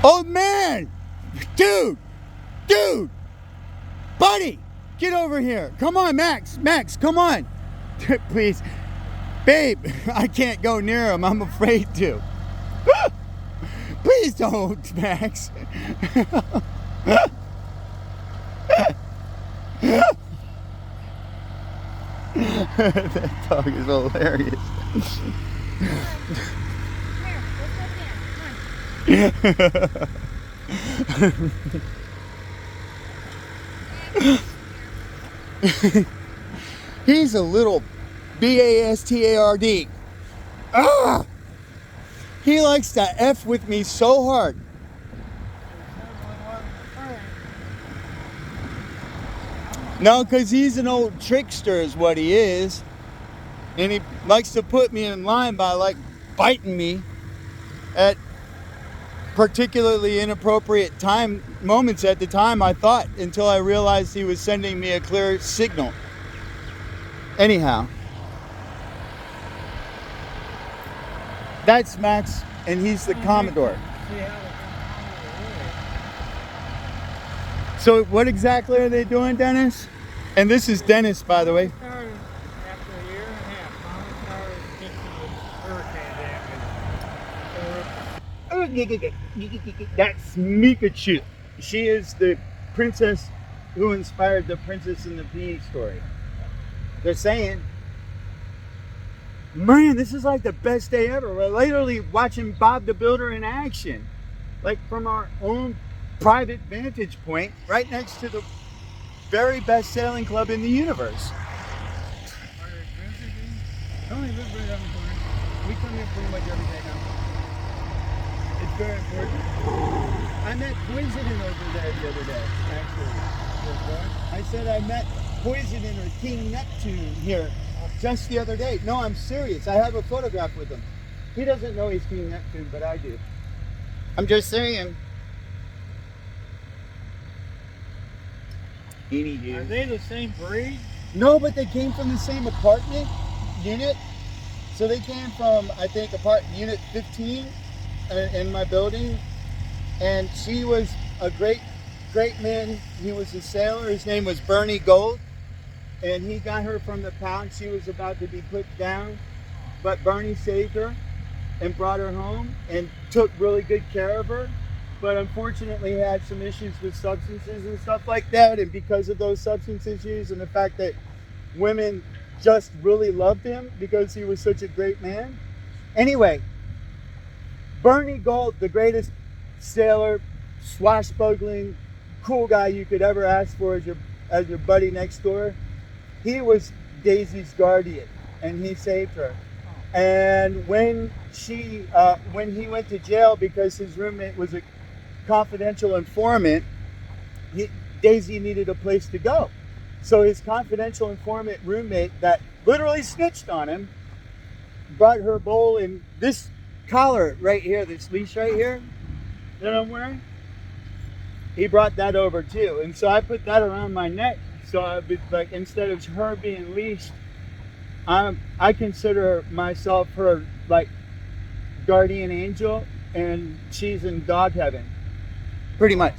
Old man! Dude! Buddy! Get over here. Come on, Max, come on. Please. Babe, I can't go near him. I'm afraid to. Please don't, Max. That dog is hilarious. Here, let's go again. He's a little bastard. Ah! He likes to F with me so hard. No, because he's an old trickster is what he is. And he likes to put me in line by like biting me at particularly inappropriate moments at the time, I thought, until I realized he was sending me a clear signal. Anyhow. That's Max, and he's the Commodore. So what exactly are they doing, Dennis? And this is Dennis, by the way. Started after a year and a half. Mom started fixing hurricane damage. That's Mikachu. She is the princess who inspired the Princess and the Pea story. They're saying, man, this is like the best day ever. We're literally watching Bob the Builder in action. Like from our own private vantage point, right next to the very best sailing club in the universe. Only live right on the corner. We come here pretty much every day now. It's very important. I met Poison over there the other day, actually. I said I met Poison or King Neptune here just the other day. No, I'm serious. I have a photograph with him. He doesn't know he's King Neptune, but I do. I'm just saying. Are they the same breed? No, but they came from the same apartment unit. So they came from, I think, apartment unit 15 in my building. And she was a great man. He was a sailor. His name was Bernie Gold. And he got her from the pound. She was about to be put down. But Bernie saved her and brought her home and took really good care of her. But unfortunately had some issues with substances and stuff like that. And because of those substance issues and the fact that women just really loved him because he was such a great man. Anyway, Bernie Gold, the greatest sailor, swashbuckling, cool guy you could ever ask for as your buddy next door. He was Daisy's guardian and he saved her. And when he went to jail because his roommate was a confidential informant, Daisy needed a place to go. So his confidential informant roommate that literally snitched on him brought her bowl and this collar right here, this leash right here that I'm wearing, he brought that over too. And so I put that around my neck. So I'd be like, instead of her being leashed, I consider myself her like guardian angel, and she's in dog heaven. Pretty much.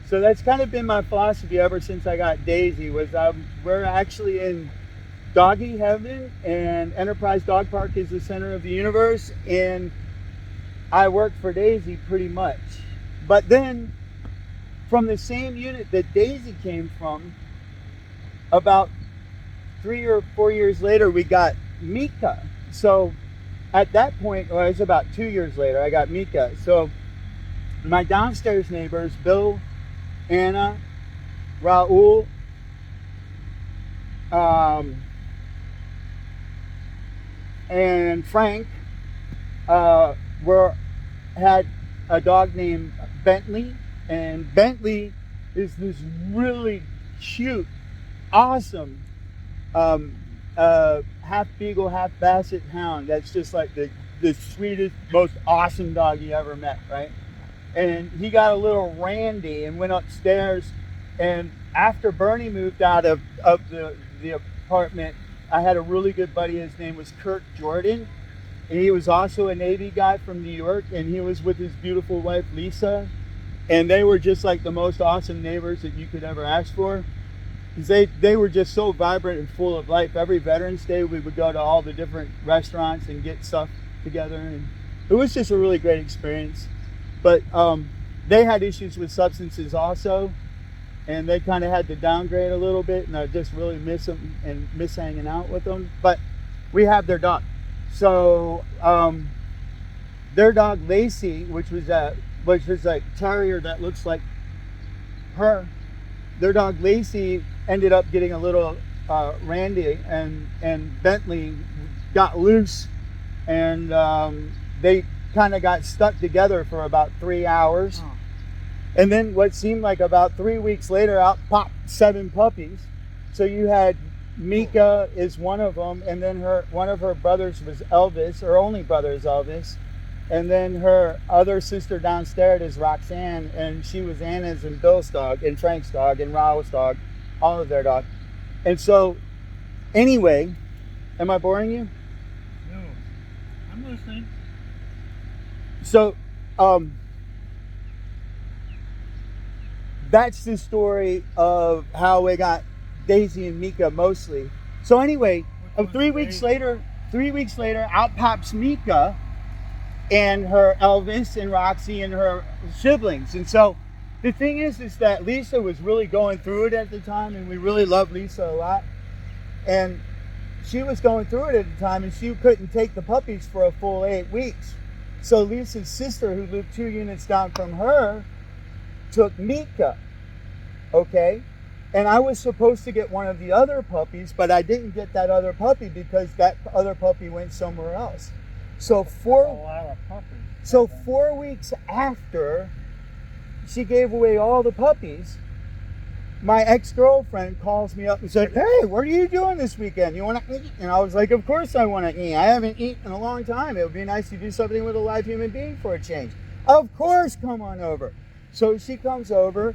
So that's kind of been my philosophy ever since I got Daisy, was we're actually in doggy heaven, and Enterprise Dog Park is the center of the universe, and I work for Daisy pretty much. But then from the same unit that Daisy came from, about 3 or 4 years later, we got Mika. So at that point, well, it was about 2 years later, I got Mika. So my downstairs neighbors, Bill, Anna, Raul, and Frank, had a dog named Bentley, and Bentley is this really cute, awesome, half beagle, half basset hound. That's just like the sweetest, most awesome dog you ever met, right? And he got a little randy and went upstairs. And after Bernie moved out of the apartment, I had a really good buddy. His name was Kirk Jordan. And he was also a Navy guy from New York, and he was with his beautiful wife, Lisa. And they were just like the most awesome neighbors that you could ever ask for. They were just so vibrant and full of life. Every Veterans Day, we would go to all the different restaurants and get stuff together. And it was just a really great experience. But they had issues with substances also. And they kind of had to downgrade a little bit. And I just really miss them and miss hanging out with them. But we have their dog. So their dog Lacey, which was a terrier that looks like her, their dog Lacey ended up getting a little randy, and Bentley got loose, and they kind of got stuck together for about 3 hours. Oh. And then what seemed like about 3 weeks later, out popped 7 puppies. So you had Mika is one of them, and then one of her brothers was Elvis. Her only brother is Elvis, and then her other sister downstairs is Roxanne, and she was Anna's and Bill's dog, and Frank's dog, and Raul's dog, all of their dog. And so, anyway, am I boring you? No, I'm listening. So, that's the story of how we got Daisy and Mika mostly. So anyway, 3 weeks later, out pops Mika and her Elvis and Roxy and her siblings. And so the thing is that Lisa was really going through it at the time, and we really love Lisa a lot. And she was going through it at the time, and she couldn't take the puppies for a full 8 weeks. So Lisa's sister, who lived 2 units down from her, took Mika, okay? And I was supposed to get one of the other puppies, but I didn't get that other puppy because that other puppy went somewhere else. So 4 weeks after she gave away all the puppies, my ex-girlfriend calls me up and said, "Hey, what are you doing this weekend? You want to eat?" And I was like, "Of course I want to eat. I haven't eaten in a long time. It would be nice to do something with a live human being for a change." "Of course, come on over." So she comes over,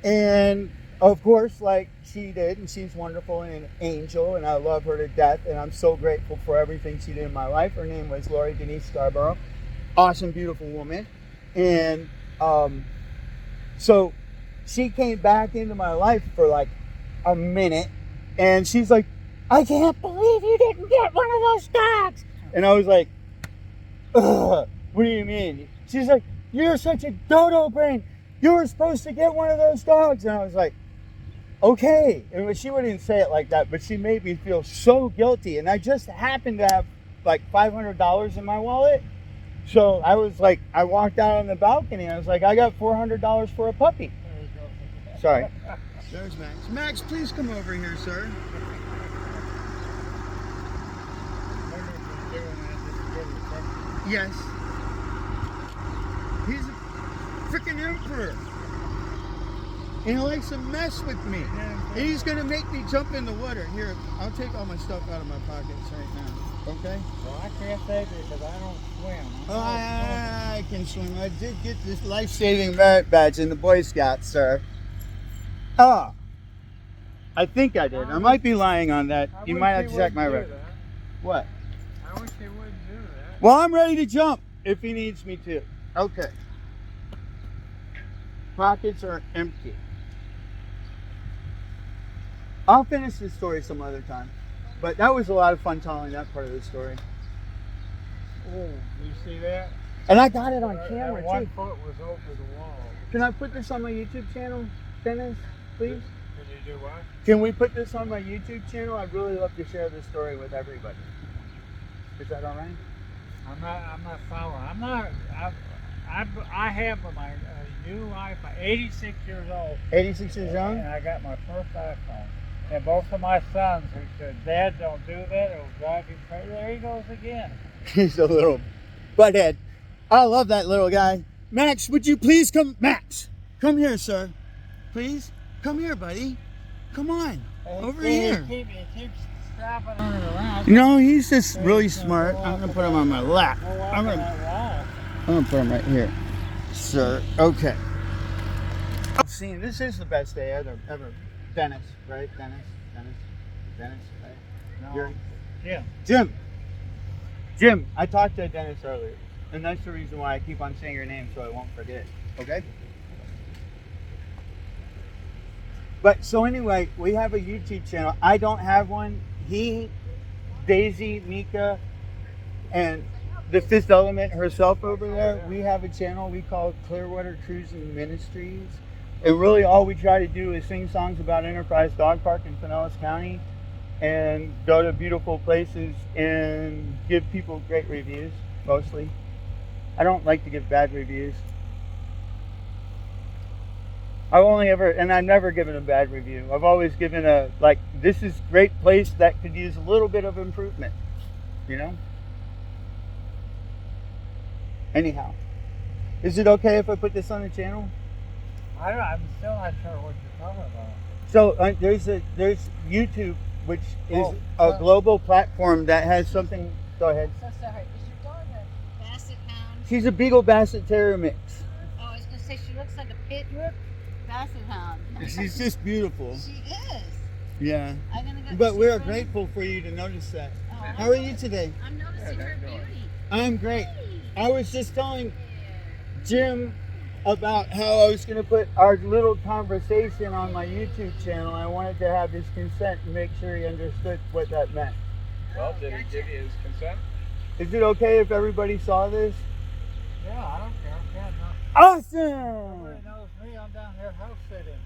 and of course, like she did, and she's wonderful and an angel, and I love her to death, and I'm so grateful for everything she did in my life. Her name was Lori Denise Scarborough. Awesome, beautiful woman. And so she came back into my life for like a minute, and she's like, "I can't believe you didn't get one of those dogs." And I was like, "Ugh, what do you mean?" She's like, "You're such a dodo brain. You were supposed to get one of those dogs." And I was like, "Okay." And she wouldn't say it like that, but she made me feel so guilty. And I just happened to have like $500 in my wallet. So I was like, I walked out on the balcony, and I was like, "I got $400 for a puppy." Sorry. There's Max. Max, please come over here, sir. Yes. He's a freaking emperor. And he likes to mess with me. And he's going to make me jump in the water. Here, I'll take all my stuff out of my pockets right now. Okay? Well, I can't take it because I don't swim. Oh, I can swim. I did get this life-saving merit badge in the Boy Scouts, sir. Oh, I think I did. I might be lying on that. You might have to check my record. What? I wish he wouldn't do that. Well, I'm ready to jump if he needs me to. Okay. Pockets are empty. I'll finish this story some other time. But that was a lot of fun telling that part of the story. Oh, you see that? And I got it on camera, that one too. foot was over the wall. Can I put this on my YouTube channel, Dennis, please? Can you do what? Can we put this on my YouTube channel? I'd really love to share this story with everybody. Is that all right? I'm not following. I have my new life. I'm 86 years old. 86 years young? And I got my first iPhone. And both of my sons who said, "Dad, don't do that. It'll drive you crazy." There he goes again. He's a little butthead. I love that little guy. Max, would you please come? Max, come here, sir. Please? Come here, buddy. Come on. Over here. He keeps stopping around. No, he's just really smart. I'm going to put him on my lap. I'm going to put him right here. Sir. Okay. See, this is the best day ever. Dennis, right? Dennis, right? No. Jim. Jim, I talked to Dennis earlier, and that's the reason why I keep on saying your name so I won't forget. Okay? But so anyway, we have a YouTube channel. I don't have one. He, Daisy, Mika, and the Fifth Element herself over there, we have a channel we call Clearwater Cruisin Ministries. And really all we try to do is sing songs about Enterprise Dog Park in Pinellas County and go to beautiful places and give people great reviews, mostly. I don't like to give bad reviews. I've never given a bad review. I've always given this is great place that could use a little bit of improvement, you know? Anyhow, is it okay if I put this on the channel? I'm still not sure what you're talking about. So there's YouTube, which is a global platform that has something. Go ahead. So sorry. Is your dog a basset hound? She's a Beagle Basset Terrier mix. Oh, I was going to say she looks like a pit basset hound. She's just beautiful. She is. Yeah. I'm gonna go But we're grateful for you to notice that. Oh, How are you today? I'm noticing her beauty. I'm great. I was just telling Jim about how I was going to put our little conversation on my YouTube channel. I wanted to have his consent and make sure he understood what that meant. Well, did he give you his consent? Is it okay if everybody saw this? Yeah, I don't care. Yeah, no. Awesome! Everybody knows me. I'm down here house sitting.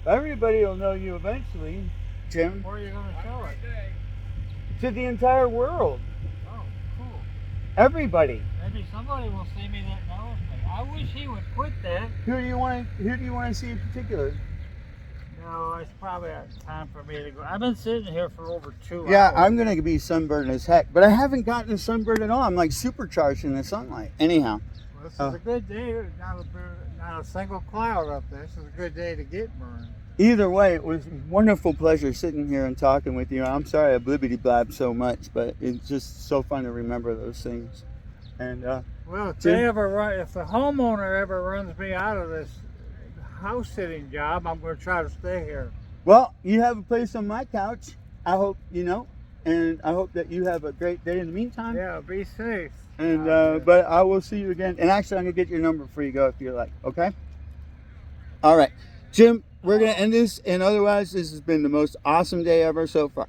Everybody will know you eventually, Jim. Where are you going to show it? To the entire world. Oh, cool. Everybody. Maybe somebody will see me that knows me. I wish he would quit that. Who do you want to see in particular? No, it's probably time for me to go. I've been sitting here for over 2 hours. Yeah, I'm gonna be sunburned as heck, but I haven't gotten a sunburn at all. I'm like supercharged in the sunlight. Anyhow. Well, this is a good day. There's not a single cloud up there. This is a good day to get burned. Either way, it was a wonderful pleasure sitting here and talking with you. I'm sorry I blibbity-blab so much, but it's just so fun to remember those things. And well, if Jim? if the homeowner ever runs me out of this house sitting job, I'm going to try to stay here. well, you have a place on my couch. I hope you know, and I hope that you have a great day in the meantime. Yeah, be safe. And but I will see you again. And actually, I'm gonna get your number before you go if you like. Okay. All right, Jim. We're gonna end this, and otherwise, this has been the most awesome day ever so far.